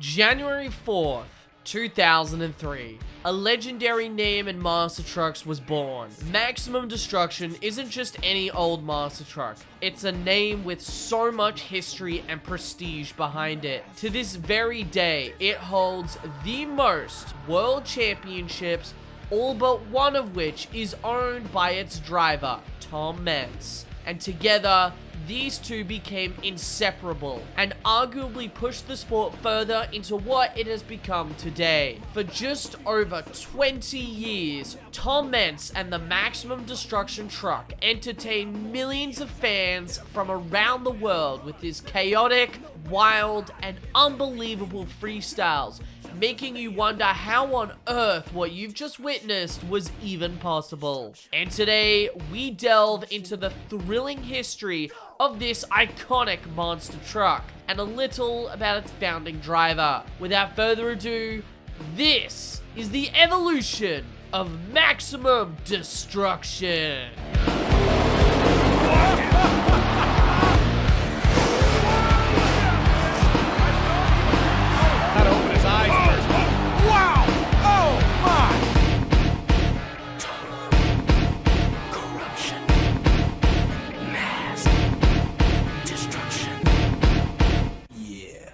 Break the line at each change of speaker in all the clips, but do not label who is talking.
January 4th, 2003. A legendary name in monster trucks was born. Maximum Destruction isn't just any old monster truck. It's a name with so much history and prestige behind it. To this very day, it holds the most world championships, all but one of which is owned by its driver, Tom Meents. And together, these two became inseparable and arguably pushed the sport further into what it has become today. For just over 20 years, Tom Meents and the Maximum Destruction truck entertained millions of fans from around the world with his chaotic, wild, and unbelievable freestyles, making you wonder how on earth what you've just witnessed was even possible. And today, we delve into the thrilling history of this iconic monster truck and a little about its founding driver. Without further ado, this is the evolution of Maximum Destruction.
Gotta open his eyes first. Wow! Oh my!
Corruption. Mass destruction. Yeah.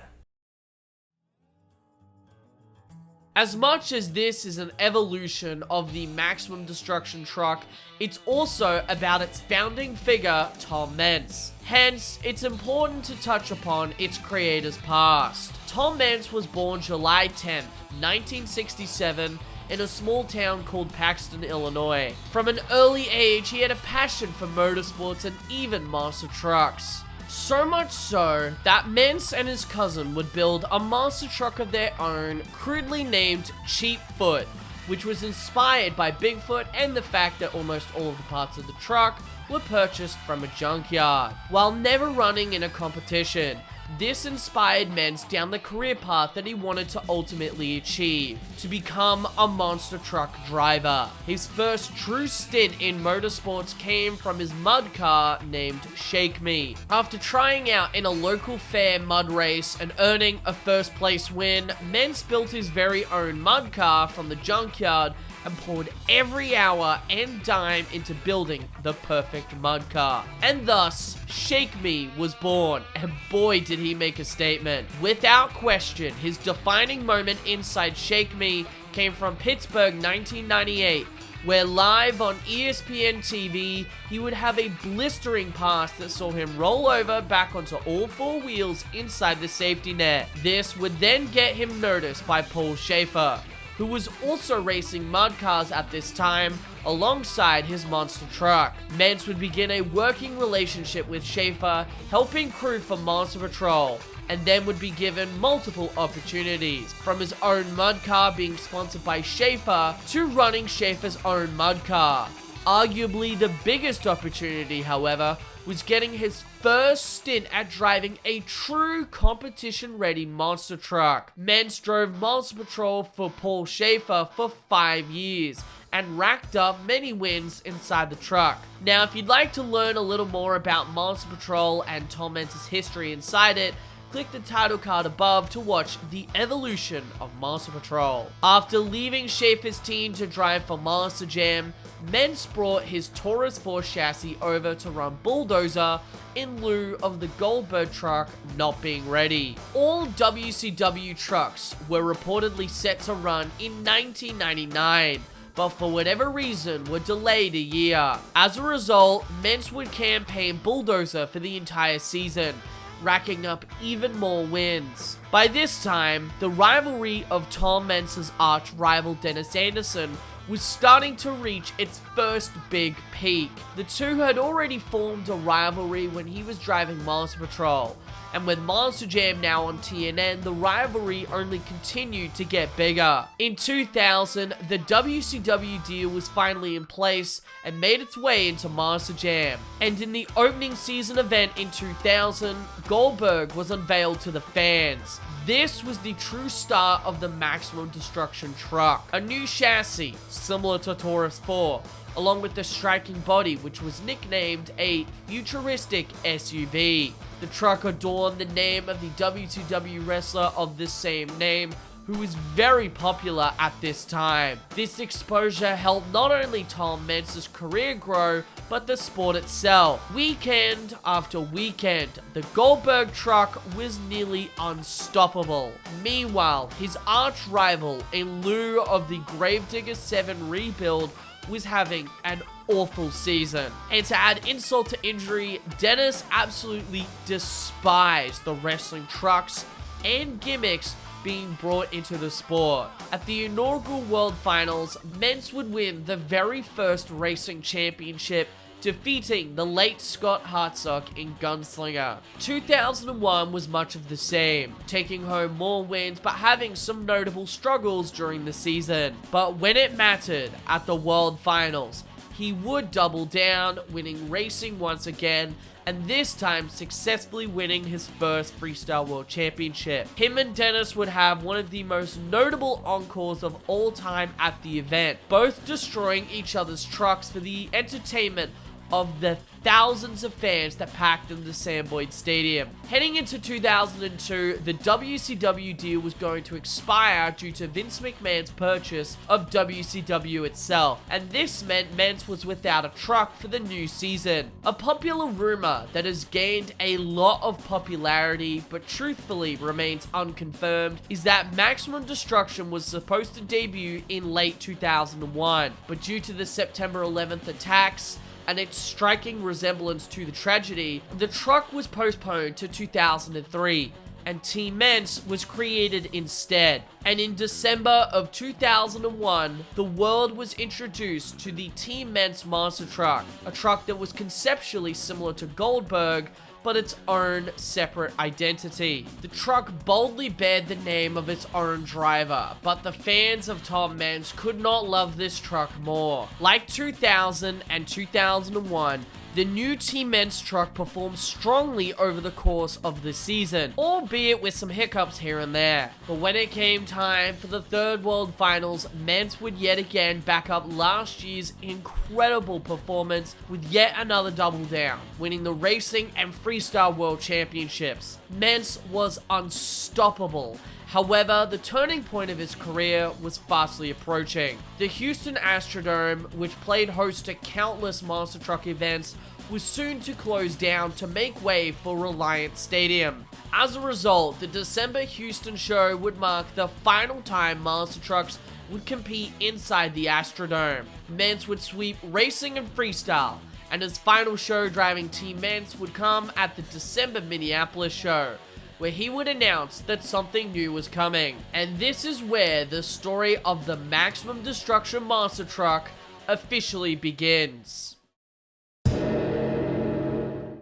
As much as this is an evolution of the Maximum Destruction truck, it's also about its founding figure, Tom Meents. Hence, it's important to touch upon its creator's past. Tom Meents was born July 10th, 1967, in a small town called Paxton, Illinois. From an early age, he had a passion for motorsports and even monster trucks. So much so that Meents and his cousin would build a monster truck of their own, crudely named Cheapfoot, which was inspired by Bigfoot and the fact that almost all of the parts of the truck were purchased from a junkyard. While never running in a competition, this inspired Meents down the career path that he wanted to ultimately achieve, to become a monster truck driver. His first true stint in motorsports came from his mud car named Shake Me. After trying out in a local fair mud race and earning a first place win, Meents built his very own mud car from the junkyard and poured every hour and dime into building the perfect mud car. And thus, Shake Me was born, and boy did he make a statement. Without question, his defining moment inside Shake Me came from Pittsburgh 1998, where live on ESPN TV, he would have a blistering pass that saw him roll over back onto all four wheels inside the safety net. This would then get him noticed by Paul Schaefer, who was also racing mud cars at this time alongside his monster truck. Meents would begin a working relationship with Schaefer, helping crew for Monster Patrol, and then would be given multiple opportunities, from his own mud car being sponsored by Schaefer to running Schaefer's own mud car. Arguably the biggest opportunity, however, was getting his first stint at driving a true competition-ready monster truck. Meents drove Monster Patrol for Paul Schaefer for 5 years and racked up many wins inside the truck. Now, if you'd like to learn a little more about Monster Patrol and Tom Meents' history inside it, click the title card above to watch the evolution of Monster Patrol. After leaving Schaefer's team to drive for Monster Jam, Meents brought his Taurus 4 chassis over to run Bulldozer in lieu of the Goldberg truck not being ready. All WCW trucks were reportedly set to run in 1999, but for whatever reason were delayed a year. As a result, Meents would campaign Bulldozer for the entire season, racking up even more wins. By this time, the rivalry of Tom Meents' arch rival Dennis Anderson was starting to reach its first big peak. The two had already formed a rivalry when he was driving Monster Patrol, and with Monster Jam now on TNN, the rivalry only continued to get bigger. In 2000, the WCW deal was finally in place and made its way into Monster Jam. And in the opening season event in 2000, Goldberg was unveiled to the fans. This was the true start of the Maximum Destruction truck. A new chassis, similar to Taurus 4, along with the striking body, which was nicknamed a futuristic SUV. The truck adorned the name of the WCW wrestler of the same name, who was very popular at this time. This exposure helped not only Tom Mentz's career grow, but the sport itself. Weekend after weekend, the Goldberg truck was nearly unstoppable. Meanwhile, his arch rival, in lieu of the Gravedigger 7 rebuild, was having an awful season. And to add insult to injury, Dennis absolutely despised the wrestling trucks and gimmicks being brought into the sport. At the inaugural World Finals, Mentz would win the very first racing championship, defeating the late Scott Hartsock in Gunslinger. 2001 was much of the same, taking home more wins but having some notable struggles during the season. But when it mattered at the World Finals, he would double down, winning racing once again, and this time successfully winning his first Freestyle World Championship. Him and Dennis would have one of the most notable encores of all time at the event, both destroying each other's trucks for the entertainment of the thousands of fans that packed into Sam Boyd Stadium. Heading into 2002, the WCW deal was going to expire due to Vince McMahon's purchase of WCW itself, and this meant Mentz was without a truck for the new season. A popular rumor that has gained a lot of popularity, but truthfully remains unconfirmed, is that Maximum Destruction was supposed to debut in late 2001, but due to the September 11th attacks, and its striking resemblance to the tragedy, the truck was postponed to 2003, and Team Mentz was created instead. And in December of 2001, the world was introduced to the Team Mentz Monster Truck, a truck that was conceptually similar to Goldberg, but its own separate identity. The truck boldly bared the name of its own driver, but the fans of Tom Mentz could not love this truck more. Like 2000 and 2001, the new Team Mentz truck performed strongly over the course of the season, albeit with some hiccups here and there. But when it came time for the third World Finals, Mentz would yet again back up last year's incredible performance with yet another double down, winning the Racing and Freestyle World Championships. Mentz was unstoppable. However, the turning point of his career was fastly approaching. The Houston Astrodome, which played host to countless monster truck events, was soon to close down to make way for Reliant Stadium. As a result, the December Houston show would mark the final time monster trucks would compete inside the Astrodome. Mentz would sweep racing and freestyle, and his final show driving Team Mentz would come at the December Minneapolis show, where he would announce that something new was coming. And this is where the story of the Maximum Destruction Monster Truck officially begins.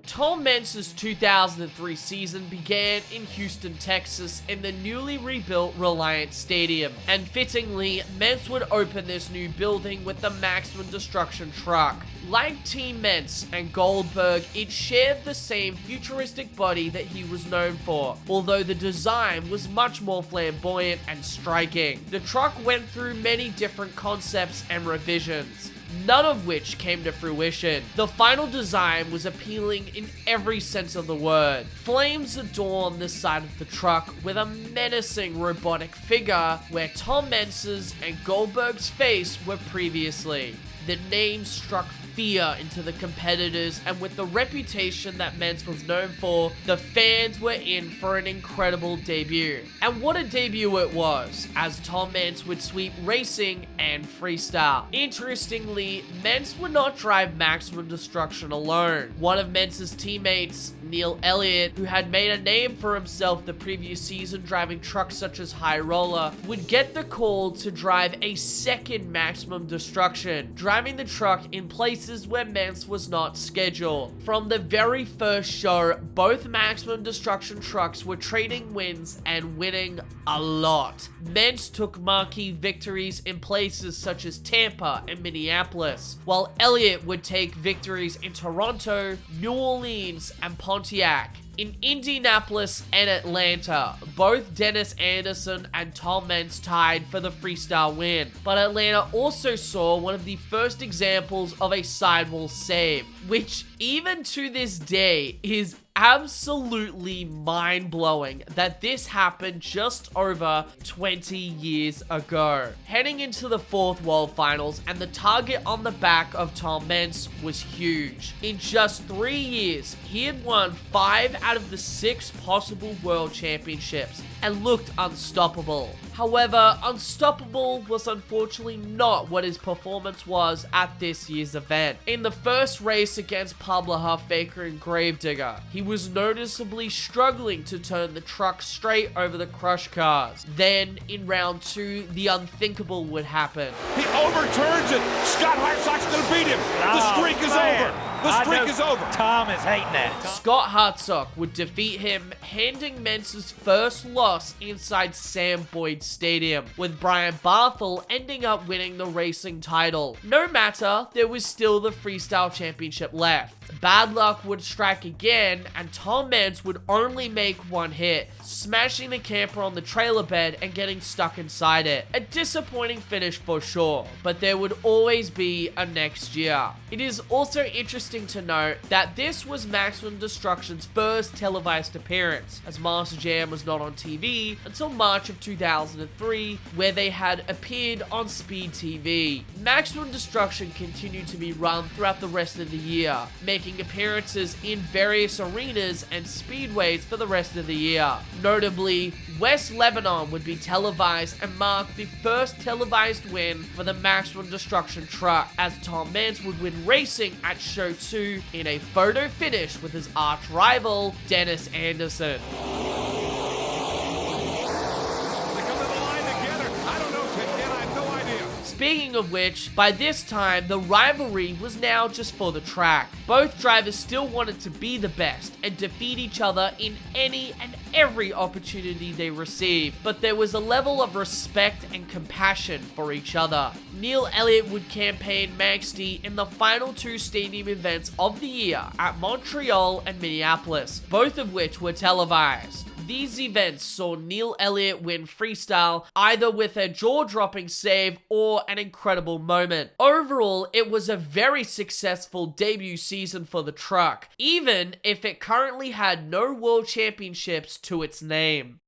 Tom Mentz's 2003 season began in Houston, Texas, in the newly rebuilt Reliant Stadium, and fittingly, Mentz would open this new building with the Maximum Destruction truck. Like Team Mentz and Goldberg, it shared the same futuristic body that he was known for, although the design was much more flamboyant and striking. The truck went through many different concepts and revisions, none of which came to fruition. The final design was appealing in every sense of the word. Flames adorned the side of the truck with a menacing robotic figure where Tom Mentz's and Goldberg's face were previously. The name struck fear into the competitors, and with the reputation that Mentz was known for, the fans were in for an incredible debut. And what a debut it was, as Tom Mentz would sweep racing and freestyle. Interestingly, Mentz would not drive Maximum Destruction alone. One of Mentz's teammates, Neil Elliott, who had made a name for himself the previous season driving trucks such as High Roller, would get the call to drive a second Maximum Destruction, driving the truck in places where Mentz was not scheduled. From the very first show, both Maximum Destruction trucks were trading wins and winning a lot. Mentz took marquee victories in places such as Tampa and Minneapolis, while Elliott would take victories in Toronto, New Orleans, and Pontiac. In Indianapolis and Atlanta, both Dennis Anderson and Tom Meents tied for the freestyle win, but Atlanta also saw one of the first examples of a sidewall save, which even to this day is absolutely mind-blowing that this happened just over 20 years ago. Heading into the fourth World Finals, and the target on the back of Tom Meents was huge. In just 3 years, he had won 5 out of the 6 possible World Championships and looked unstoppable. However, unstoppable was unfortunately not what his performance was at this year's event. In the first race against Pablo Halfbaker and Gravedigger, he was noticeably struggling to turn the truck straight over the crush cars. Then, in round 2, the unthinkable would happen.
He overturns it. Scott Hartsock's going to beat him. The streak is over. The streak is over.
Tom is hating that.
Scott Hartsock would defeat him, handing Meents' first loss inside Sam Boyd Stadium, with Brian Barthel ending up winning the racing title. No matter, there was still the Freestyle Championship left. Bad luck would strike again, and Tom Meents would only make one hit, smashing the camper on the trailer bed and getting stuck inside it. A disappointing finish for sure, but there would always be a next year. It is also interesting to note that this was Maximum Destruction's first televised appearance, as Master Jam was not on TV until March of 2003, where they had appeared on Speed TV. Maximum Destruction continued to be run throughout the rest of the year, making appearances in various arenas and speedways for the rest of the year. Notably, West Lebanon would be televised and mark the first televised win for the Maximum Destruction truck, as Tom Meents would win racing at Show 2 in a photo finish with his arch rival, Dennis Anderson. Speaking of which, by this time, the rivalry was now just for the track. Both drivers still wanted to be the best and defeat each other in any and every opportunity they received, but there was a level of respect and compassion for each other. Neil Elliott would campaign Manxty in the final 2 stadium events of the year at Montreal and Minneapolis, both of which were televised. These events saw Neil Elliott win freestyle either with a jaw-dropping save or an incredible moment. Overall, it was a very successful debut season for the truck, even if it currently had no World Championships to its name.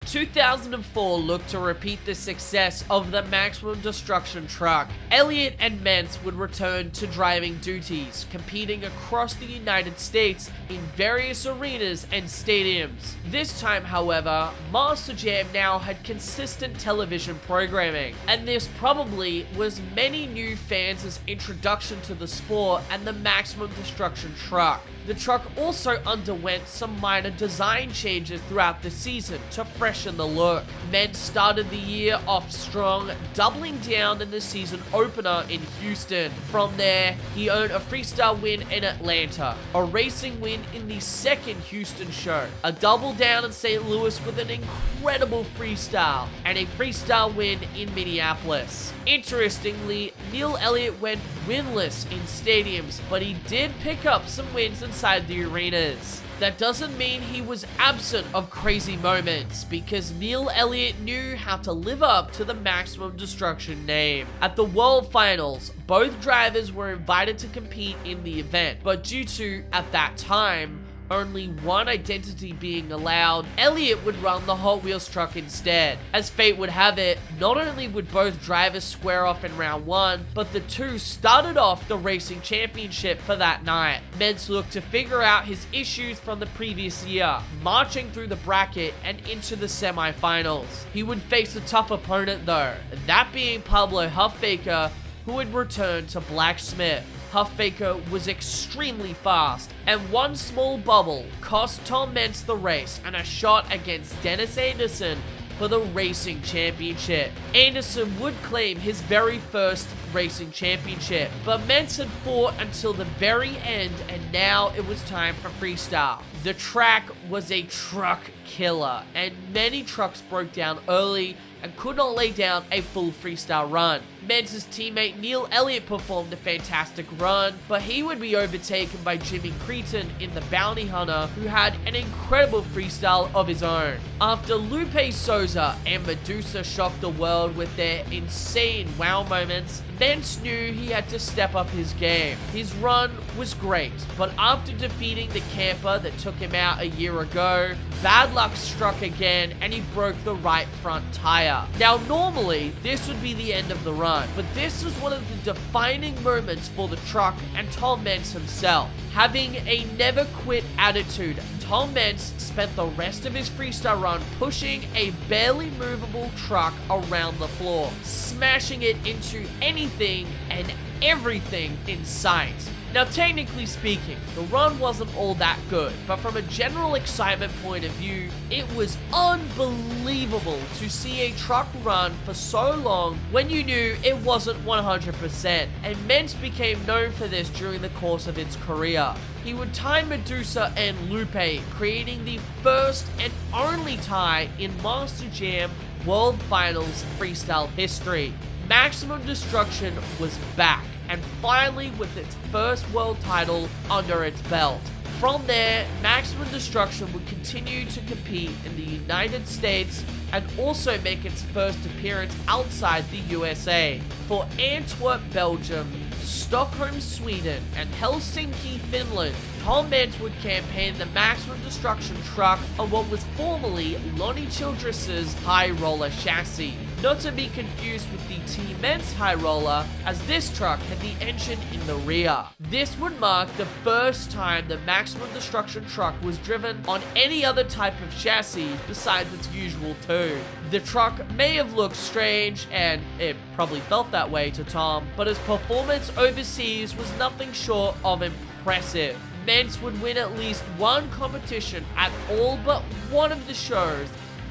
2004 looked to repeat the success of the Maximum Destruction truck. Elliott and Meents would return to driving duties, competing across the United States in various arenas and stadiums. This time, however, Master Jam now had consistent television programming, and this probably was many new fans' introduction to the sport and the Maximum Destruction truck. The truck also underwent some minor design changes throughout the season to freshen the look. Meents started the year off strong, doubling down in the season opener in Houston. From there, he earned a freestyle win in Atlanta, a racing win in the second Houston show, a double down in St. Louis with an incredible freestyle, and a freestyle win in Minneapolis. Interestingly, Neil Elliott went winless in stadiums, but he did pick up some wins inside the arenas. That doesn't mean he was absent of crazy moments, because Neil Elliott knew how to live up to the Maximum Destruction name. At the World Finals, both drivers were invited to compete in the event, but due to, at that time, only one identity being allowed, Elliott would run the Hot Wheels truck instead. As fate would have it, not only would both drivers square off in round 1, but the two started off the racing championship for that night. Meents looked to figure out his issues from the previous year, marching through the bracket and into the semi-finals. He would face a tough opponent though, that being Pablo Halfbaker, who would return to Blacksmith. Halfbaker was extremely fast, and one small bubble cost Tom Meents the race and a shot against Dennis Anderson for the racing championship. Anderson would claim his very first racing championship, but Meents had fought until the very end, and now it was time for freestyle. The track was a truck killer, and many trucks broke down early and could not lay down a full freestyle run. Mentz's teammate Neil Elliott performed a fantastic run, but he would be overtaken by Jimmy Cretin in the Bounty Hunter, who had an incredible freestyle of his own. After Lupe Souza and Medusa shocked the world with their insane wow moments, Mentz knew he had to step up his game. His run was great, but after defeating the camper that took him out a year ago, bad luck struck again and he broke the right front tire. Now normally, this would be the end of the run, but this was one of the defining moments for the truck and Tom Mentz himself. Having a never quit attitude, Tom Mentz spent the rest of his freestyle run pushing a barely movable truck around the floor, smashing it into anything and everything in sight. Now, technically speaking, the run wasn't all that good, but from a general excitement point of view, it was unbelievable to see a truck run for so long when you knew it wasn't 100%, and Mentz became known for this during the course of its career. He would tie Medusa and Lupe, creating the first and only tie in Master Jam World Finals freestyle history. Maximum Destruction was back, and finally with its first world title under its belt. From there, Maximum Destruction would continue to compete in the United States and also make its first appearance outside the USA. For Antwerp, Belgium, Stockholm, Sweden, and Helsinki, Finland, Tom Mentz would campaign the Maximum Destruction truck on what was formerly Lonnie Childress's High Roller chassis. Not to be confused with the T Mentz High Roller, as this truck had the engine in the rear. This would mark the first time the Maximum Destruction truck was driven on any other type of chassis besides its usual two. The truck may have looked strange, and it probably felt that way to Tom, but his performance overseas was nothing short of impressive. Mentz would win at least one competition at all but one of the shows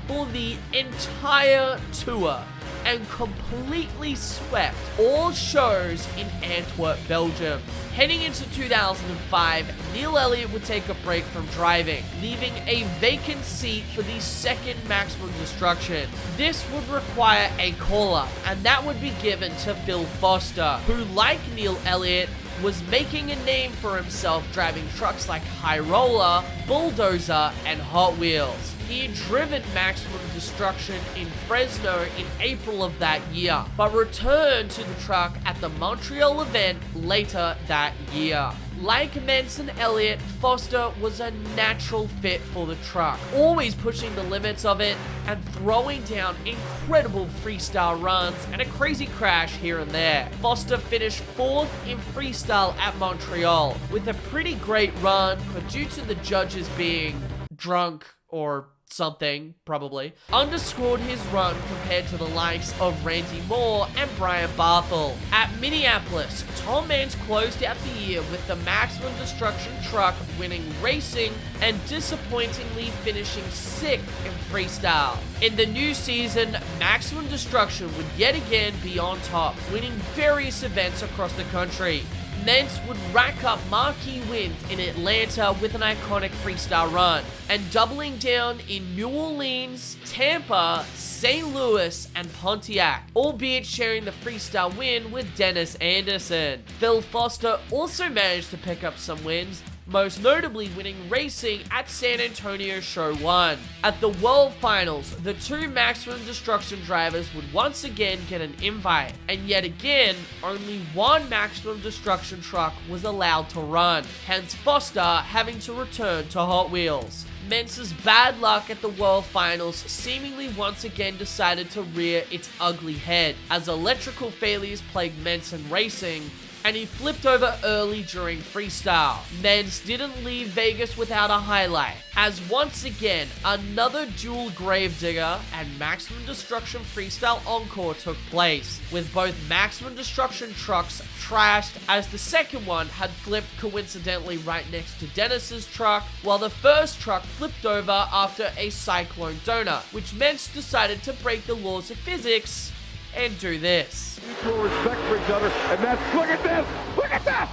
for the entire tour and completely swept all shows in Antwerp, Belgium. Heading into 2005, Neil Elliott would take a break from driving, leaving a vacant seat for the second Maximum Destruction. This would require a call-up, and that would be given to Phil Foster, who, like Neil Elliott, was making a name for himself driving trucks like High Roller, Bulldozer, and Hot Wheels. He had driven Maximum Destruction in Fresno in April of that year, but returned to the truck at the Montreal event later that year. Like Mentz and Elliott, Foster was a natural fit for the truck, always pushing the limits of it and throwing down incredible freestyle runs and a crazy crash here and there. Foster finished 4th in freestyle at Montreal with a pretty great run, but due to the judges being drunk or something, probably, underscored his run compared to the likes of Randy Moore and Brian Barthel. At Minneapolis, Tom Mentz closed out the year with the Maximum Destruction truck winning racing and disappointingly finishing 6th in freestyle. In the new season, Maximum Destruction would yet again be on top, winning various events across the country. Mentz would rack up marquee wins in Atlanta with an iconic freestyle run, and doubling down in New Orleans, Tampa, St. Louis, and Pontiac, albeit sharing the freestyle win with Dennis Anderson. Phil Foster also managed to pick up some wins, most notably winning racing at San Antonio Show 1. At the World Finals, the two Maximum Destruction drivers would once again get an invite, and yet again, only one Maximum Destruction truck was allowed to run, hence Foster having to return to Hot Wheels. Mentz's bad luck at the World Finals seemingly once again decided to rear its ugly head, as electrical failures plagued Mentz in racing, and he flipped over early during freestyle. Mentz didn't leave Vegas without a highlight, as once again, another dual Gravedigger and Maximum Destruction freestyle encore took place, with both Maximum Destruction trucks trashed, as the second one had flipped coincidentally right next to Dennis's truck, while the first truck flipped over after a cyclone donut, which Mentz decided to break the laws of physics and do this.
Mutual respect for each other, and that's, look at this! Look at that!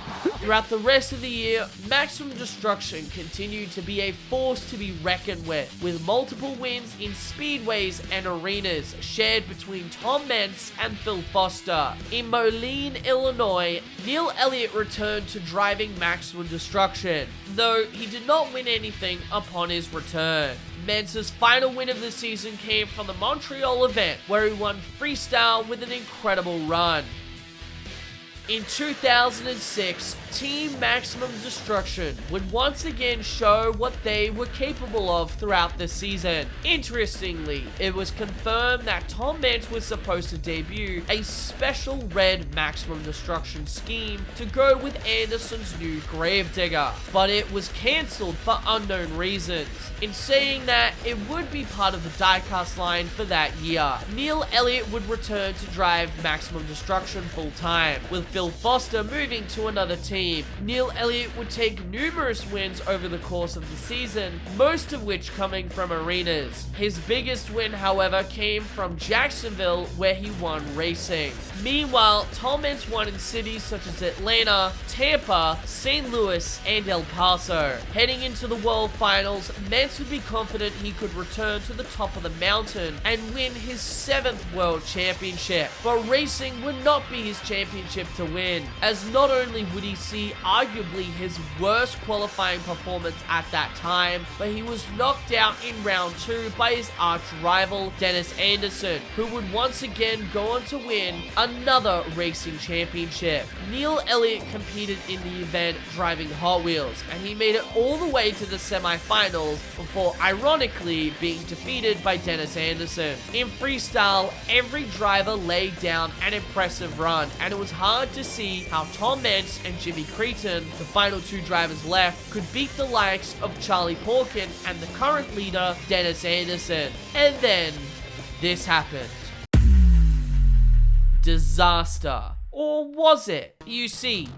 Throughout the rest of the year, Maximum Destruction continued to be a force to be reckoned with multiple wins in speedways and arenas shared between Tom Meents and Phil Foster. In Moline, Illinois, Neil Elliott returned to driving Maximum Destruction, though he did not win anything upon his return. Meents' final win of the season came from the Montreal event, where he won freestyle with an incredible run. In 2006, Team Maximum Destruction would once again show what they were capable of throughout the season. Interestingly, it was confirmed that Tom Meents was supposed to debut a special red Maximum Destruction scheme to go with Anderson's new Gravedigger, but it was cancelled for unknown reasons. In saying that, it would be part of the diecast line for that year. Neil Elliott would return to drive Maximum Destruction full-time, with Phil Foster moving to another team. Neil Elliott would take numerous wins over the course of the season, most of which coming from arenas. His biggest win, however, came from Jacksonville, where he won racing. Meanwhile, Tom Meents won in cities such as Atlanta, Tampa, St. Louis, and El Paso. Heading into the World Finals, Meents would be confident he could return to the top of the mountain and win his 7th World Championship. But racing would not be his championship to win, as not only would he see arguably his worst qualifying performance at that time, but he was knocked out in round 2 by his arch rival Dennis Anderson, who would once again go on to win another racing championship. Neil Elliott competed in the event driving Hot Wheels, and he made it all the way to the semi-finals before ironically being defeated by Dennis Anderson. In freestyle, every driver laid down an impressive run, and it was hard to see how Tom Meents and Jimmy Cretin, the final 2 drivers left, could beat the likes of Charlie Porkin and the current leader, Dennis Anderson. And then, this happened. Disaster. Or was it? You see,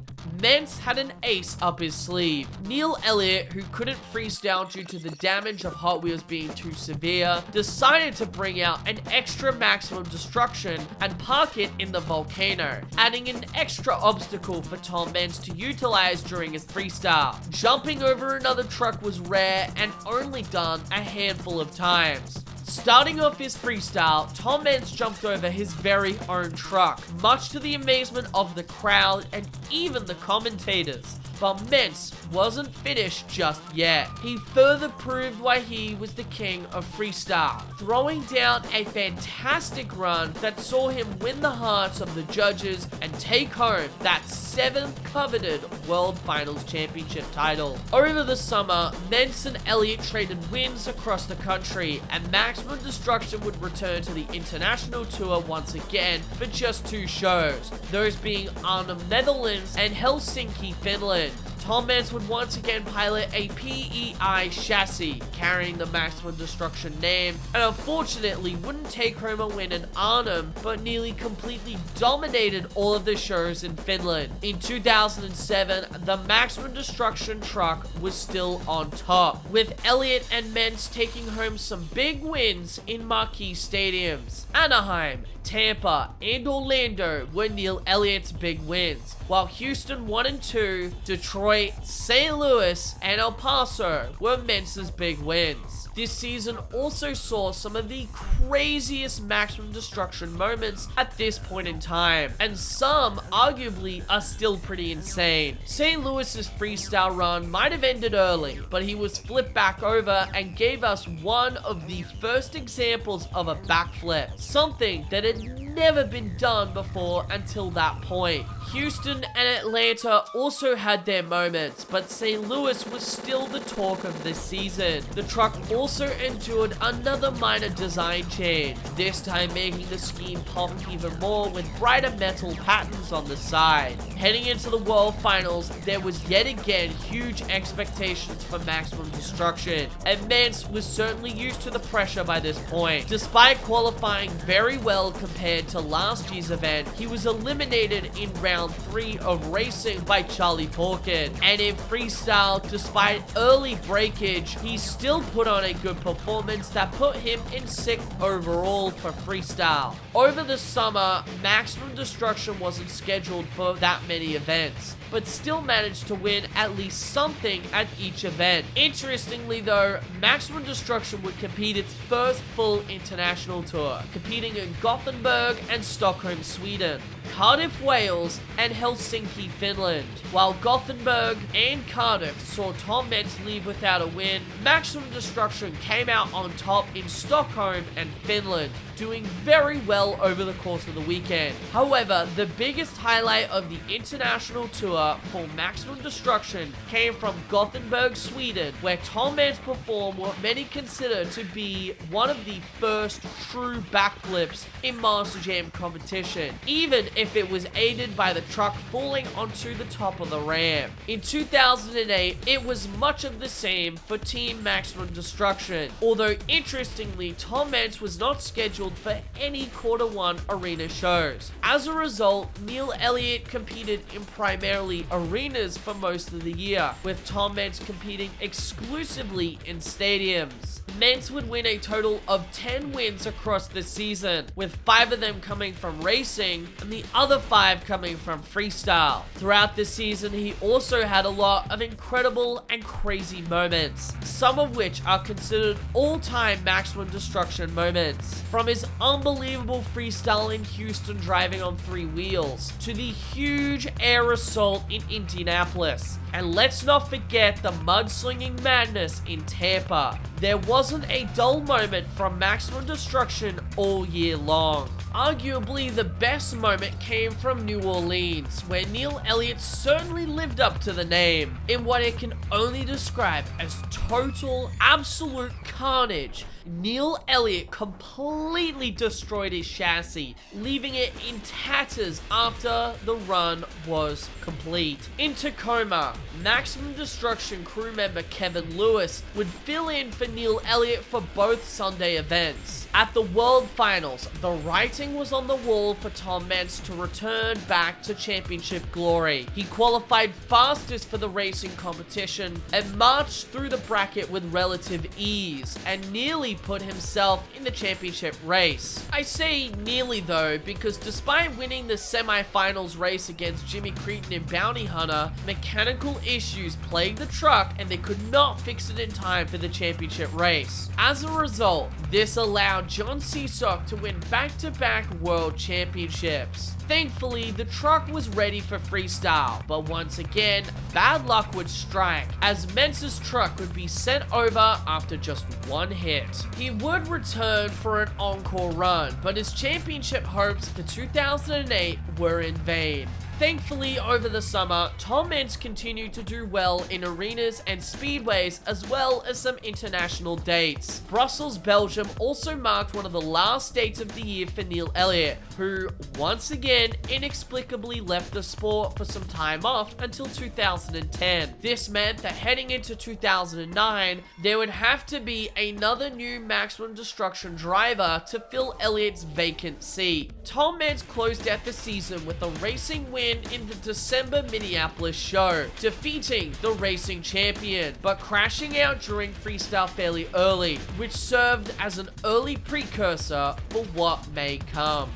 Meents had an ace up his sleeve. Neil Elliott, who couldn't freestyle due to the damage of Hot Wheels being too severe, decided to bring out an extra Maximum Destruction and park it in the volcano, adding an extra obstacle for Tom Meents to utilize during his freestyle. Jumping over another truck was rare and only done a handful of times. Starting off his freestyle, Tom Meents jumped over his very own truck, much to the amazement of the crowd and even the commentators. But Meents wasn't finished just yet. He further proved why he was the king of freestyle, throwing down a fantastic run that saw him win the hearts of the judges and take home that 7th coveted World Finals Championship title. Over the summer, Meents and Elliott traded wins across the country, and Maximum Destruction would return to the international tour once again for just 2 shows, those being Arnhem, Netherlands and Helsinki, Finland. Tom Meents would once again pilot a PEI chassis carrying the Maximum Destruction name, and unfortunately wouldn't take home a win in Arnhem, but nearly completely dominated all of the shows in Finland. In 2007, the Maximum Destruction truck was still on top, with Elliott and Meents taking home some big wins in marquee stadiums. Anaheim, Tampa, and Orlando were Neil Elliott's big wins, while Houston 1 and 2, Detroit, St. Louis, and El Paso were Meents' big wins. This season also saw some of the craziest Maximum Destruction moments at this point in time, and some arguably are still pretty insane. St. Louis's freestyle run might have ended early, but he was flipped back over and gave us one of the first examples of a backflip, something that had never been done before until that point. Houston and Atlanta also had their moments, but St. Louis was still the talk of this season. The truck also endured another minor design change, this time making the scheme pop even more with brighter metal patterns on the side. Heading into the World Finals, there was yet again huge expectations for Maximum Destruction, and Meents was certainly used to the pressure by this point. Despite qualifying very well compared to last year's event, he was eliminated in round 3 of racing by Charlie Porkin, and in freestyle, despite early breakage, he still put on a good performance that put him in 6th overall for freestyle. Over the summer, Maximum Destruction wasn't scheduled for that that many events, but still managed to win at least something at each event. Interestingly though, Maximum Destruction would compete its first full international tour, competing in Gothenburg and Stockholm, Sweden, Cardiff, Wales, and Helsinki, Finland. While Gothenburg and Cardiff saw Tom Meents leave without a win, Maximum Destruction came out on top in Stockholm and Finland, doing very well over the course of the weekend. However, the biggest highlight of the international tour for Maximum Destruction came from Gothenburg, Sweden, where Tom Meents performed what many consider to be one of the first true backflips in Monster Jam competition, even if it was aided by the truck falling onto the top of the ramp. In 2008, it was much of the same for Team Maximum Destruction, although interestingly, Tom Meents was not scheduled for any Q1 arena shows. As a result, Neil Elliott competed in primarily arenas for most of the year, with Tom Meents competing exclusively in stadiums. Meents would win a total of 10 wins across the season, with 5 of them coming from racing and the other 5 coming from freestyle. Throughout the season, he also had a lot of incredible and crazy moments, some of which are considered all-time Maximum Destruction moments. From his unbelievable freestyle in Houston driving on 3 wheels, to the huge air assault in Indianapolis, and let's not forget the mudslinging madness in Tampa. There wasn't a dull moment from Maximum Destruction all year long. Arguably, the best moment came from New Orleans, where Neil Elliott certainly lived up to the name, in what it can only describe as total, absolute carnage. Neil Elliott completely destroyed his chassis, leaving it in tatters after the run was complete. In Tacoma, Maximum Destruction crew member Kevin Lewis would fill in for Neil Elliott for both Sunday events. At the World Finals, the writing was on the wall for Tom Meents to return back to championship glory. He qualified fastest for the racing competition and marched through the bracket with relative ease, and nearly put himself in the championship race. I say nearly though, because despite winning the semi-finals race against Jimmy Cretin in Bounty Hunter, mechanical issues plagued the truck and they could not fix it in time for the championship race. As a result, this allowed John Seesock to win back-to-back world championships. Thankfully, the truck was ready for freestyle, but once again, bad luck would strike, as Meents' truck would be sent over after just one hit. He would return for an encore run, but his championship hopes for 2008 were in vain. Thankfully, over the summer, Tom Meents continued to do well in arenas and speedways, as well as some international dates. Brussels, Belgium also marked one of the last dates of the year for Neil Elliott, who, once again, inexplicably left the sport for some time off until 2010. This meant that heading into 2009, there would have to be another new Maximum Destruction driver to fill Elliott's vacant seat. Tom Meents closed out the season with a racing win in the December Minneapolis show, defeating the racing champion, but crashing out during freestyle fairly early, which served as an early precursor for what may come.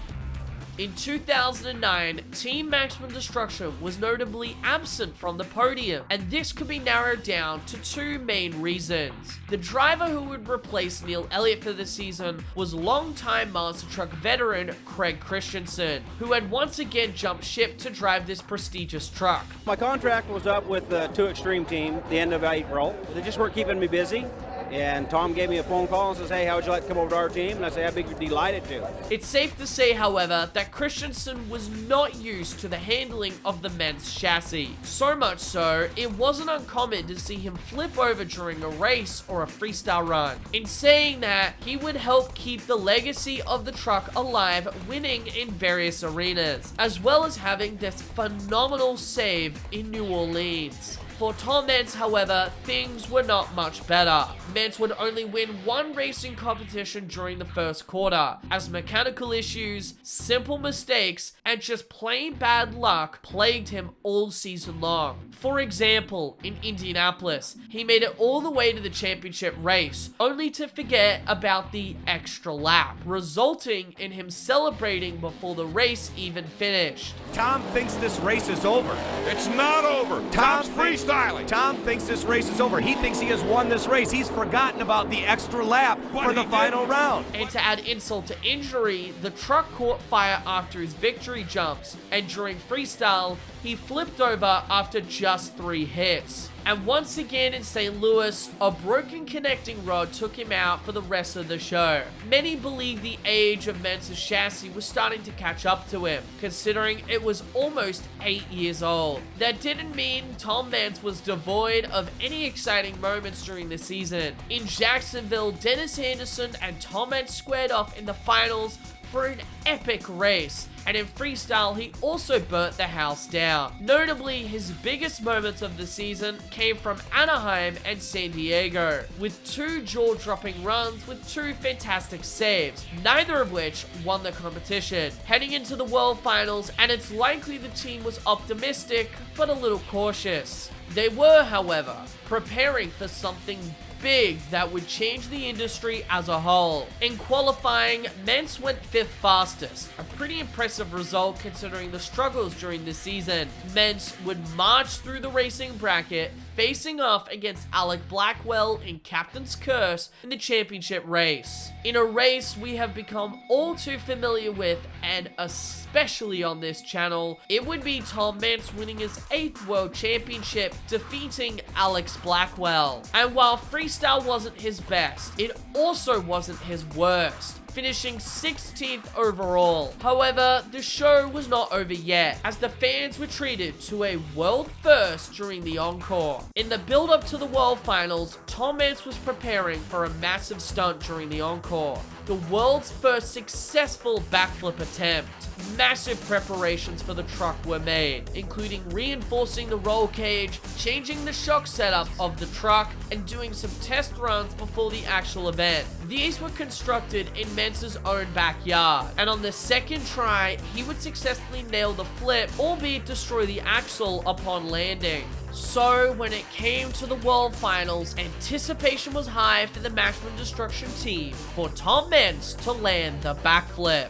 In 2009, Team Maximum Destruction was notably absent from the podium, and this could be narrowed down to 2 main reasons. The driver who would replace Neil Elliott for the season was longtime Monster Truck veteran Craig Christensen, who had once again jumped ship to drive this prestigious truck.
My contract was up with the 2 Extreme team at the end of April. They just weren't keeping me busy. And Tom gave me a phone call and says, hey, how would you like to come over to our team? And I say, I'd be delighted to.
It's safe to say, however, that Christensen was not used to the handling of the Meents chassis. So much so, it wasn't uncommon to see him flip over during a race or a freestyle run. In saying that, he would help keep the legacy of the truck alive, winning in various arenas, as well as having this phenomenal save in New Orleans. For Tom Meents, however, things were not much better. Meents would only win one racing competition during the first quarter, as mechanical issues, simple mistakes, and just plain bad luck plagued him all season long. For example, in Indianapolis, he made it all the way to the championship race, only to forget about the extra lap, resulting in him celebrating before the race even finished.
Tom thinks this race is over.
It's not over. Tom's freestyling.
Tom thinks this race is over. He thinks he has won this race. He's forgotten about the extra lap for the final round.
And to add insult to injury, the truck caught fire after his victory jumps, and during freestyle, he flipped over after just 3 hits. And once again in St. Louis, a broken connecting rod took him out for the rest of the show. Many believe the age of Meents' chassis was starting to catch up to him, considering it was almost 8 years old. That didn't mean Tom Meents was devoid of any exciting moments during the season. In Jacksonville, Dennis Anderson and Tom Meents squared off in the finals for an epic race, and in freestyle he also burnt the house down. Notably, his biggest moments of the season came from Anaheim and San Diego, with 2 jaw-dropping runs with 2 fantastic saves, neither of which won the competition. Heading into the World Finals, and it's likely the team was optimistic but a little cautious. They were, however, preparing for something big that would change the industry as a whole. In qualifying, Meents went 5th fastest, a pretty impressive result considering the struggles during the season. Meents would march through the racing bracket, facing off against Alec Blackwell in Captain's Curse in the championship race. In a race we have become all too familiar with, and especially on this channel, it would be Tom Meents winning his 8th World Championship, defeating Alex Blackwell. And while freestyle wasn't his best, it also wasn't his worst, finishing 16th overall. However, the show was not over yet, as the fans were treated to a world first during the encore. In the build-up to the World Finals, Tom Meents was preparing for a massive stunt during the encore, the world's first successful backflip attempt. Massive preparations for the truck were made, including reinforcing the roll cage, changing the shock setup of the truck, and doing some test runs before the actual event. These were constructed in Meents' own backyard, and on the second try, he would successfully nail the flip, albeit destroy the axle upon landing. So, when it came to the World Finals, anticipation was high for the Maximum Destruction team for Tom Meents to land the backflip.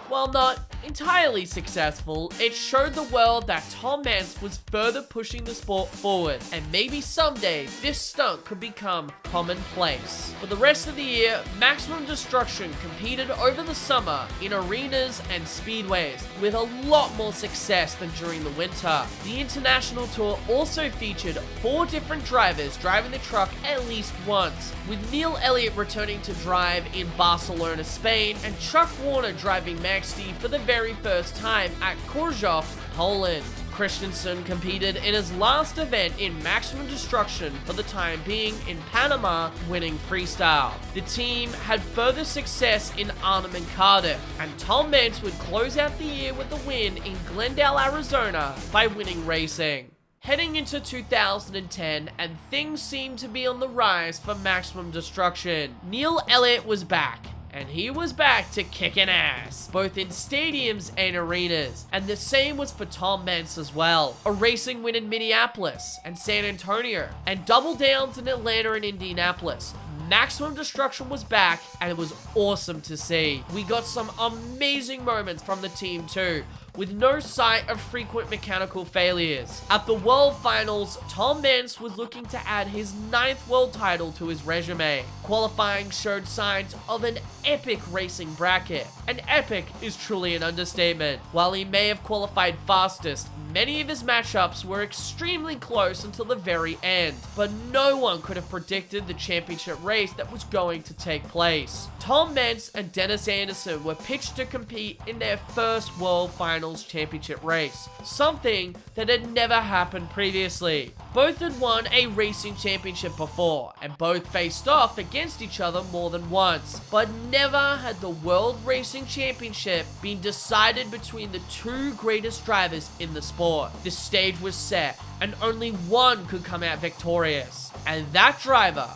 While not entirely successful, it showed the world that Tom Meents was further pushing the sport forward, and maybe someday this stunt could become commonplace. For the rest of the year, Maximum Destruction competed over the summer in arenas and speedways, with a lot more success than during the winter. The international tour also featured 4 different drivers driving the truck at least once, with Neil Elliott returning to drive in Barcelona, Spain, and Chuck Warner driving Maxi for the very first time at Chorzów, Poland. Christensen competed in his last event in Maximum Destruction for the time being in Panama, winning freestyle. The team had further success in Arnhem and Cardiff, and Tom Meents would close out the year with a win in Glendale, Arizona by winning racing. Heading into 2010, and things seemed to be on the rise for Maximum Destruction. Neil Elliott was back, and he was back to kicking ass, both in stadiums and arenas. And the same was for Tom Meents as well. A racing win in Minneapolis and San Antonio, and double downs in Atlanta and Indianapolis. Maximum Destruction was back, and it was awesome to see. We got some amazing moments from the team too, with no sight of frequent mechanical failures. At the World Finals, Tom Meents was looking to add his 9th world title to his resume. Qualifying showed signs of an epic racing bracket. And epic is truly an understatement. While he may have qualified fastest, many of his matchups were extremely close until the very end, but no one could have predicted the championship race that was going to take place. Tom Meents and Dennis Anderson were pitched to compete in their first World Finals championship race, something that had never happened previously. Both had won a racing championship before, and both faced off against each other more than once, but never had the World Racing Championship been decided between the two greatest drivers in the sport. The stage was set, and only one could come out victorious, and that driver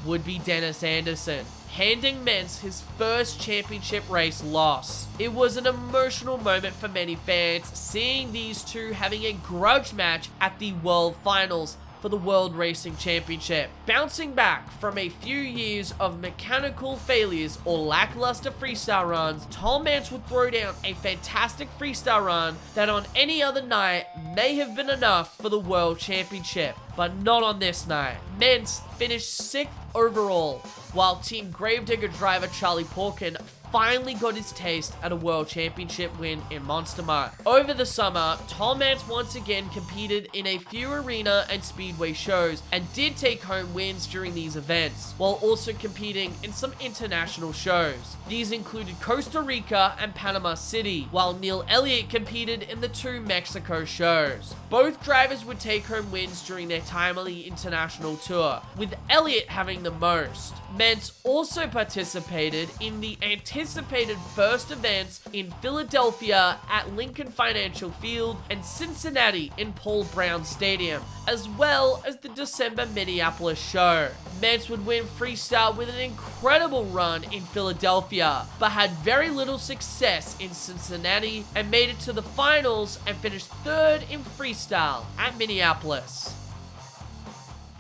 would be Dennis Anderson, handing Meents his first championship race loss. It was an emotional moment for many fans, seeing these two having a grudge match at the World Finals for the World Racing Championship. Bouncing back from a few years of mechanical failures or lackluster freestyle runs, Tom Meents would throw down a fantastic freestyle run that on any other night may have been enough for the World Championship, but not on this night. Meents finished 6th overall, while Team Gravedigger driver Charlie Porkin finally got his taste at a World Championship win in Monster Mutt. Over the summer, Tom Meents once again competed in a few arena and speedway shows and did take home wins during these events, while also competing in some international shows. These included Costa Rica and Panama City, while Neil Elliott competed in the 2 Mexico shows. Both drivers would take home wins during their timely international tour, with Elliott having the most. Meents also participated in the anticipated first events in Philadelphia at Lincoln Financial Field and Cincinnati in Paul Brown Stadium, as well as the December Minneapolis show. Meents would win freestyle with an incredible run in Philadelphia, but had very little success in Cincinnati and made it to the finals and finished 3rd in freestyle at Minneapolis.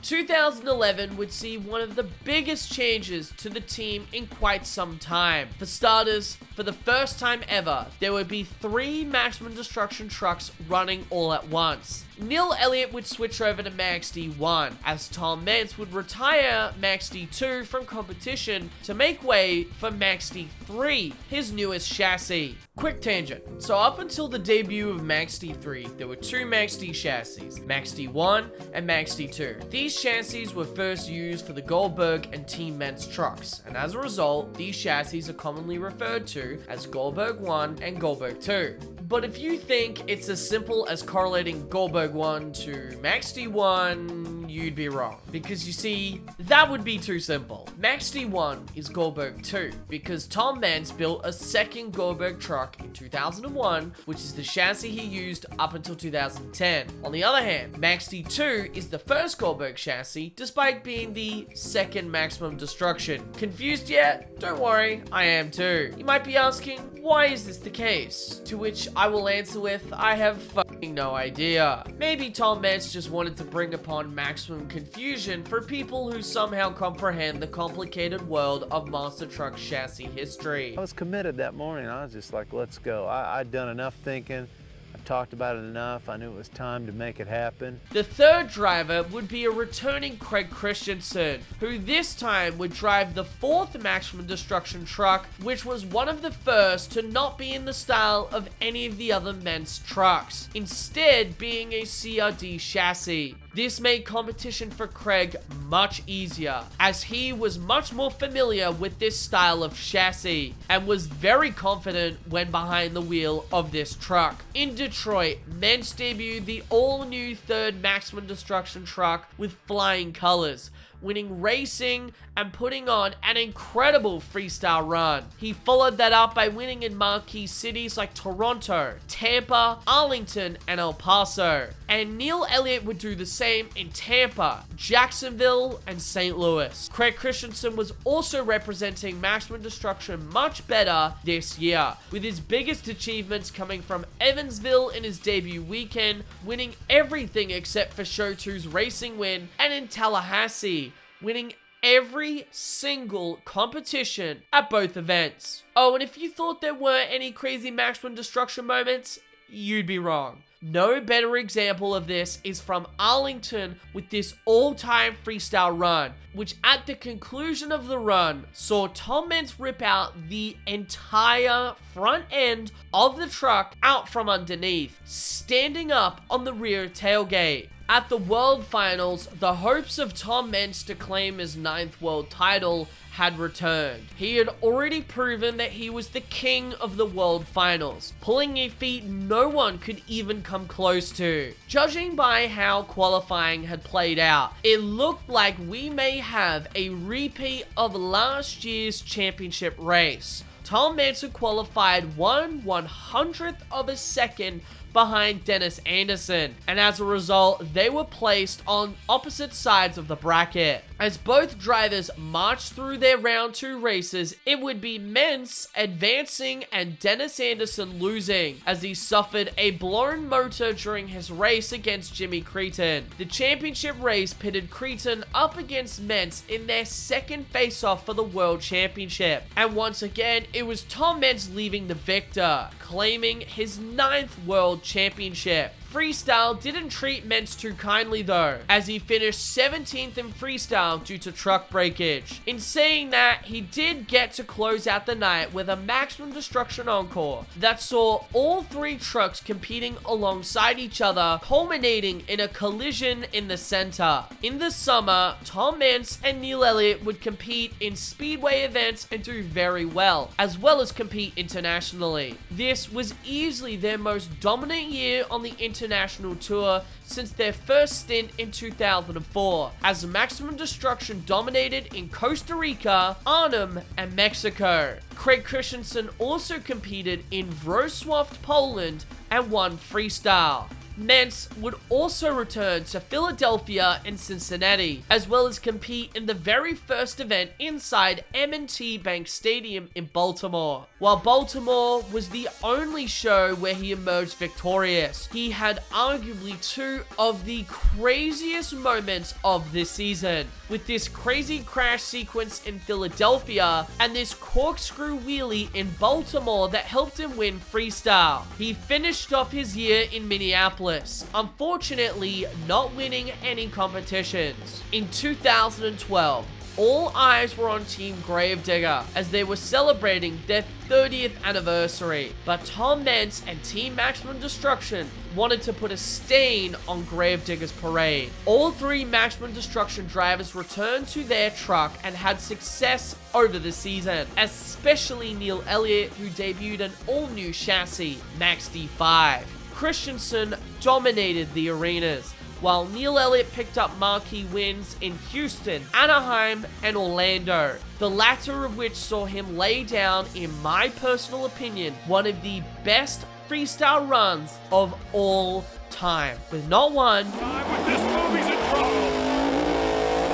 2011 would see one of the biggest changes to the team in quite some time. For starters, for the first time ever, there would be 3 Maximum Destruction trucks running all at once. Neil Elliott would switch over to Max D1, as Tom Meents would retire Max D2 from competition to make way for Max D3, his newest chassis. Quick tangent. So up until the debut of Max D3, there were 2 Max D chassis, Max D1 and Max D2. These chassis were first used for the Goldberg and Team Meents trucks, and as a result, these chassis are commonly referred to as Goldberg 1 and Goldberg 2. But if you think it's as simple as correlating Goldberg 1 to Max D1, you'd be wrong. Because you see, that would be too simple. Max D1 is Goldberg 2, because Tom Meents built a second Goldberg truck in 2001, which is the chassis he used up until 2010. On the other hand, Max D2 is the first Goldberg chassis, despite being the second Maximum Destruction. Confused yet? Don't worry, I am too. You might be asking, why is this the case? To which I will answer with, I have fucking no idea. Maybe Tom Meents just wanted to bring upon maximum confusion for people who somehow comprehend the complicated world of monster truck chassis history.
I was committed that morning. I was just like, let's go. I'd done enough thinking. I talked about it enough. I knew it was time to make it happen.
The third driver would be a returning Craig Christensen, who this time would drive the 4th Maximum Destruction truck, which was one of the first to not be in the style of any of the other Meents trucks, instead being a CRD chassis. This made competition for Craig much easier, as he was much more familiar with this style of chassis, and was very confident when behind the wheel of this truck. In Detroit, Meents debuted the all-new 3rd Maximum Destruction truck with flying colors, winning racing and putting on an incredible freestyle run. He followed that up by winning in marquee cities like Toronto, Tampa, Arlington, and El Paso. And Neil Elliott would do the same in Tampa, Jacksonville, and St. Louis. Craig Christensen was also representing Maximum Destruction much better this year, with his biggest achievements coming from Evansville in his debut weekend, winning everything except for Show 2's racing win, and in Tallahassee, winning every single competition at both events. Oh, and if you thought there weren't any crazy Maximum Destruction moments, you'd be wrong. No better example of this is from Arlington with this all-time freestyle run, which at the conclusion of the run saw Tom Meents rip out the entire front end of the truck out from underneath, standing up on the rear tailgate. At the World Finals, the hopes of Tom Meents to claim his 9th world title had returned. He had already proven that he was the king of the World Finals, pulling a feat no one could even come close to. Judging by how qualifying had played out, it looked like we may have a repeat of last year's championship race. Tom Meents had qualified 1/100th of a second behind Dennis Anderson, and as a result, they were placed on opposite sides of the bracket. As both drivers marched through their round 2 races, it would be Meents advancing and Dennis Anderson losing, as he suffered a blown motor during his race against Jimmy Cretin. The championship race pitted Cretin up against Meents in their second face-off for the World Championship, and once again, it was Tom Meents leaving the victor, claiming his 9th World Championship. Freestyle didn't treat Meents too kindly though, as he finished 17th in freestyle due to truck breakage. In saying that, he did get to close out the night with a Maximum Destruction encore that saw all 3 trucks competing alongside each other, culminating in a collision in the center. In the summer, Tom Meents and Neil Elliott would compete in speedway events and do very well as compete internationally. This was easily their most dominant year on the international tour since their first stint in 2004, as Maximum Destruction dominated in Costa Rica, Arnhem, and Mexico. Craig Christensen also competed in Wrocław, Poland, and won freestyle. Meents would also return to Philadelphia and Cincinnati, as well as compete in the very first event inside M&T Bank Stadium in Baltimore. While Baltimore was the only show where he emerged victorious, he had arguably 2 of the craziest moments of this season, with this crazy crash sequence in Philadelphia and this corkscrew wheelie in Baltimore that helped him win freestyle. He finished off his year in Minneapolis, unfortunately not winning any competitions. In 2012, all eyes were on Team Gravedigger as they were celebrating their 30th anniversary, but Tom Meents and Team Maximum Destruction wanted to put a stain on Gravedigger's parade. All 3 Maximum Destruction drivers returned to their truck and had success over the season, especially Neil Elliott, who debuted an all-new chassis, Max D5. Christensen dominated the arenas, while Neil Elliott picked up marquee wins in Houston, Anaheim, and Orlando, the latter of which saw him lay down, in my personal opinion, one of the best freestyle runs of all time, with not one,
With this move, he's in trouble.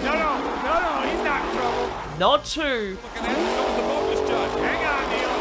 No, he's not in trouble.
not 2,
Look at that. So is the bonus judge.
Hang on, Neil.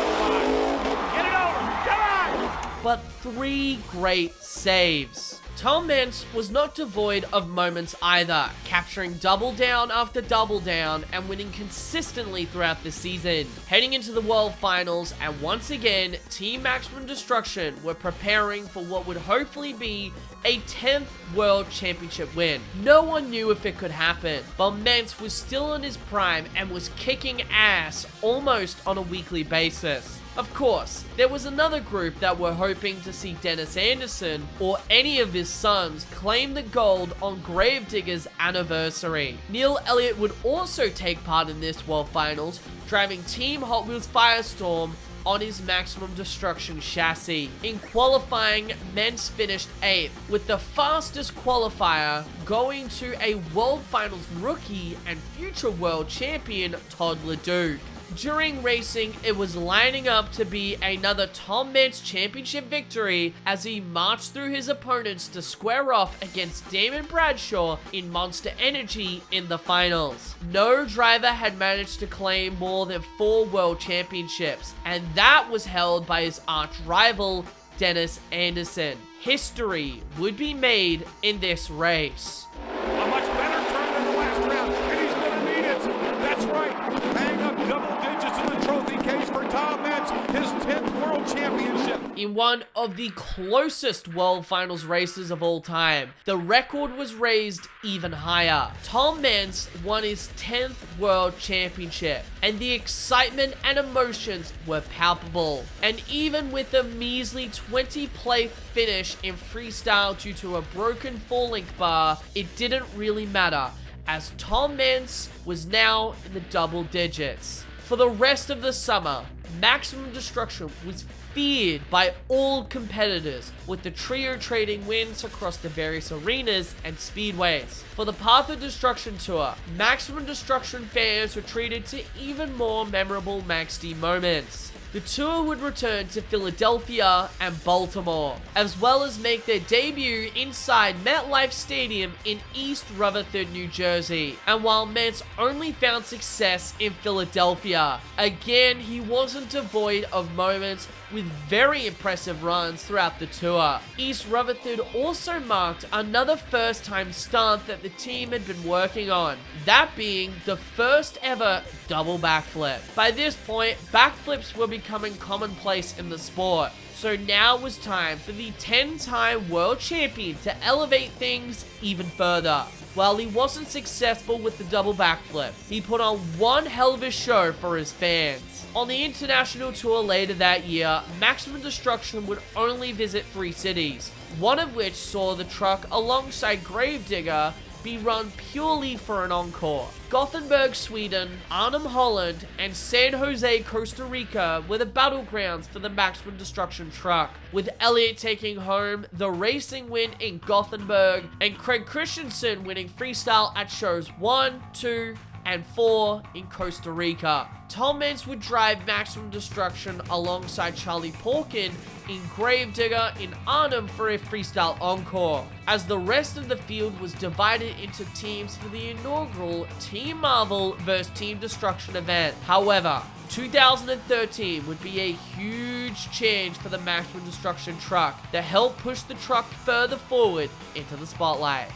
Get it over. Come on.
but 3 great saves. Tom Meents was not devoid of moments either, capturing double down after double down and winning consistently throughout the season. Heading into the World Finals, and once again, Team Maximum Destruction were preparing for what would hopefully be a 10th World Championship win. No one knew if it could happen, but Meents was still in his prime and was kicking ass almost on a weekly basis. Of course, there was another group that were hoping to see Dennis Anderson or any of his sons claim the gold on Gravedigger's anniversary. Neil Elliott would also take part in this World Finals, driving Team Hot Wheels Firestorm on his Maximum Destruction chassis. In qualifying, Meents finished 8th, with the fastest qualifier going to a World Finals rookie and future world champion Todd LeDuc. During racing, it was lining up to be another Tom Meents championship victory as he marched through his opponents to square off against Damon Bradshaw in Monster Energy in the finals. No driver had managed to claim more than 4 world championships, and that was held by his arch rival, Dennis Anderson. History would be made in this race.
A much better turn than the last round, and he's going to need it. That's right. Bang up double digits in the trophy case for Tom Meents, his 10th World Championship.
in one of the closest World Finals races of all time. The record was raised even higher. Tom Meents won his 10th World Championship, and the excitement and emotions were palpable. And even with a measly 20th finish in freestyle due to a broken 4-link bar, it didn't really matter, as Tom Meents was now in the double digits. For the rest of the summer, Maximum Destruction was feared by all competitors, with the trio trading wins across the various arenas and speedways. For the Path of Destruction tour, Maximum Destruction fans were treated to even more memorable Max D moments. The tour would return to Philadelphia and Baltimore, as well as make their debut inside MetLife Stadium in East Rutherford, New Jersey. And while Meents only found success in Philadelphia, again, he wasn't devoid of moments with very impressive runs throughout the tour. East Rutherford also marked another first-time stunt that the team had been working on, that being the first ever double backflip. By this point, backflips were becoming commonplace in the sport, so now was time for the 10-time world champion to elevate things even further. While he wasn't successful with the double backflip, he put on one hell of a show for his fans. On the international tour later that year, Maximum Destruction would only visit 3 cities, one of which saw the truck alongside Gravedigger be run purely for an encore. Gothenburg, Sweden, Arnhem, Holland, and San Jose, Costa Rica were the battlegrounds for the Maximum Destruction truck, with Elliott taking home the racing win in Gothenburg and Craig Christensen winning freestyle at shows 1, 2, and 4 in Costa Rica. Tom Meents would drive Maximum Destruction alongside Charlie Porkin in Gravedigger in Arnhem for a freestyle encore, as the rest of the field was divided into teams for the inaugural Team Marvel vs Team Destruction event. However, 2013 would be a huge change for the Maximum Destruction truck that helped push the truck further forward into the spotlight.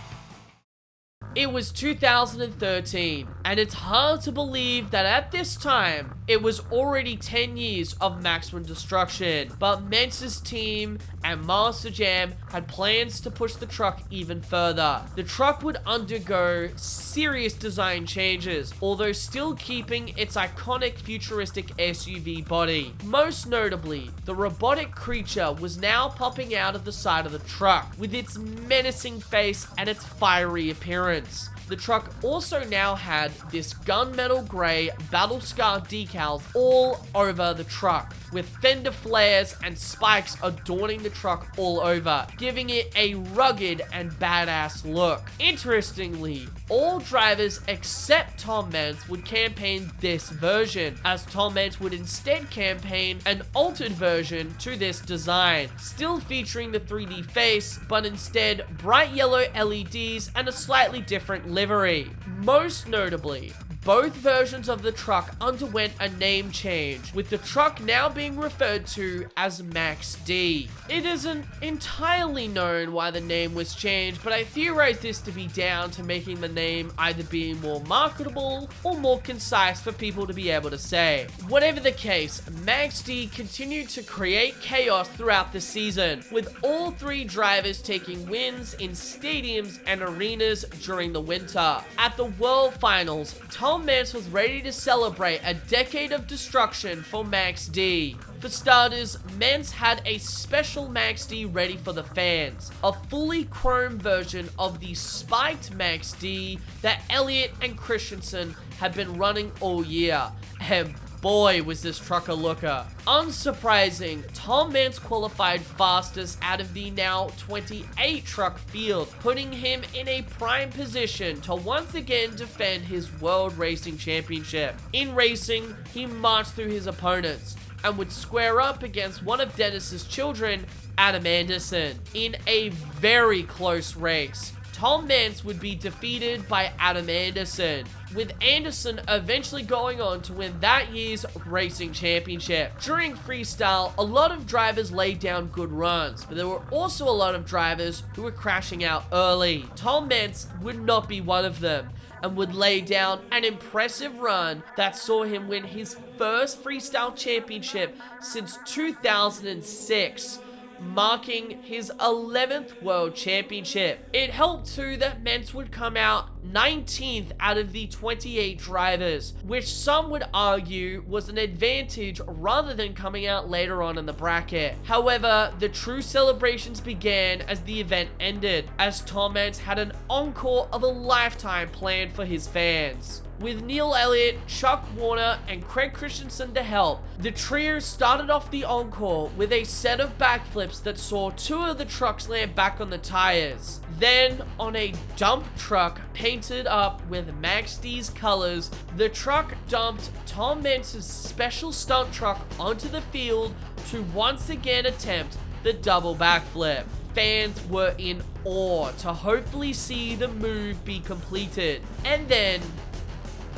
It was 2013, and it's hard to believe that at this time, it was already 10 years of Maximum Destruction, but Meents' team and Master Jam had plans to push the truck even further. The truck would undergo serious design changes, although still keeping its iconic futuristic SUV body. Most notably, the robotic creature was now popping out of the side of the truck, with its menacing face and its fiery appearance. The truck also now had this gunmetal grey battle scar decals all over the truck, with fender flares and spikes adorning the truck all over, giving it a rugged and badass look. Interestingly, all drivers except Tom Meents would campaign this version, as Tom Meents would instead campaign an altered version to this design, still featuring the 3D face, but instead bright yellow LEDs and a slightly different livery. Most notably, both versions of the truck underwent a name change, with the truck now being referred to as Max D. It isn't entirely known why the name was changed, but I theorize this to be down to making the name either being more marketable or more concise for people to be able to say. Whatever the case, Max D continued to create chaos throughout the season, with all 3 drivers taking wins in stadiums and arenas during the winter. At the World Finals, Tom Meents was ready to celebrate a decade of destruction for Max D. For starters, Meents had a special Max D ready for the fans, a fully chrome version of the spiked Max D that Elliott and Christensen had been running all year, and boy was this truck a looker. Unsurprising, Tom Meents qualified fastest out of the now 28 truck field, putting him in a prime position to once again defend his World Racing Championship. In racing, he marched through his opponents and would square up against one of Dennis's children, Adam Anderson, in a very close race. Tom Meents would be defeated by Adam Anderson, with Anderson eventually going on to win that year's racing championship. During freestyle, a lot of drivers laid down good runs, but there were also a lot of drivers who were crashing out early. Tom Meents would not be one of them, and would lay down an impressive run that saw him win his first freestyle championship since 2006. Marking his 11th World Championship. It helped too that Mentz would come out 19th out of the 28 drivers, which some would argue was an advantage rather than coming out later on in the bracket. However, the true celebrations began as the event ended, as Tom Mentz had an encore of a lifetime planned for his fans. With Neil Elliott, Chuck Warner, and Craig Christensen to help, the trio started off the encore with a set of backflips that saw two of the trucks land back on the tires. Then, on a dump truck painted up with Max D's colors, the truck dumped Tom Mentz's special stunt truck onto the field to once again attempt the double backflip. Fans were in awe to hopefully see the move be completed. And then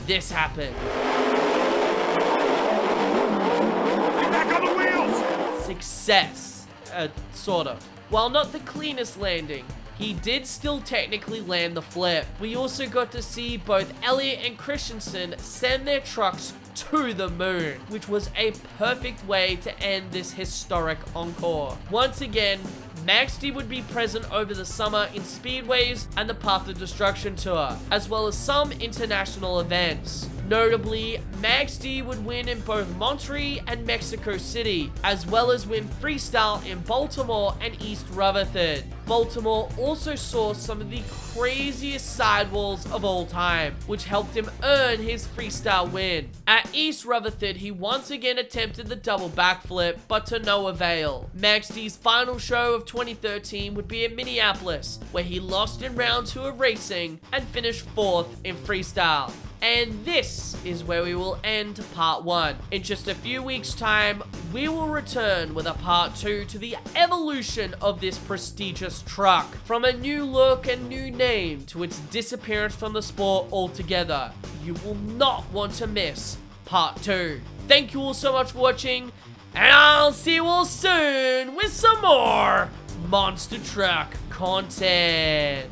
this happened.
Back on the wheels!
Success. Sort of. While not the cleanest landing, he did still technically land the flip. We also got to see both Elliott and Christensen send their trucks to the moon, which was a perfect way to end this historic encore. Once again, Max D would be present over the summer in speedways and the Path of Destruction tour, as well as some international events. Notably, Max D would win in both Monterey and Mexico City, as well as win freestyle in Baltimore and East Rutherford. Baltimore also saw some of the craziest sidewalls of all time, which helped him earn his freestyle win. At East Rutherford, he once again attempted the double backflip, but to no avail. Max D's final show of 2013 would be in Minneapolis, where he lost in round 2 of racing and finished 4th in freestyle. And this is where we will end part 1. In just a few weeks' time, we will return with a part 2 to the evolution of this prestigious truck. From a new look and new name to its disappearance from the sport altogether. You will not want to miss part 2. Thank you all so much for watching, and I'll see you all soon with some more Monster Truck content.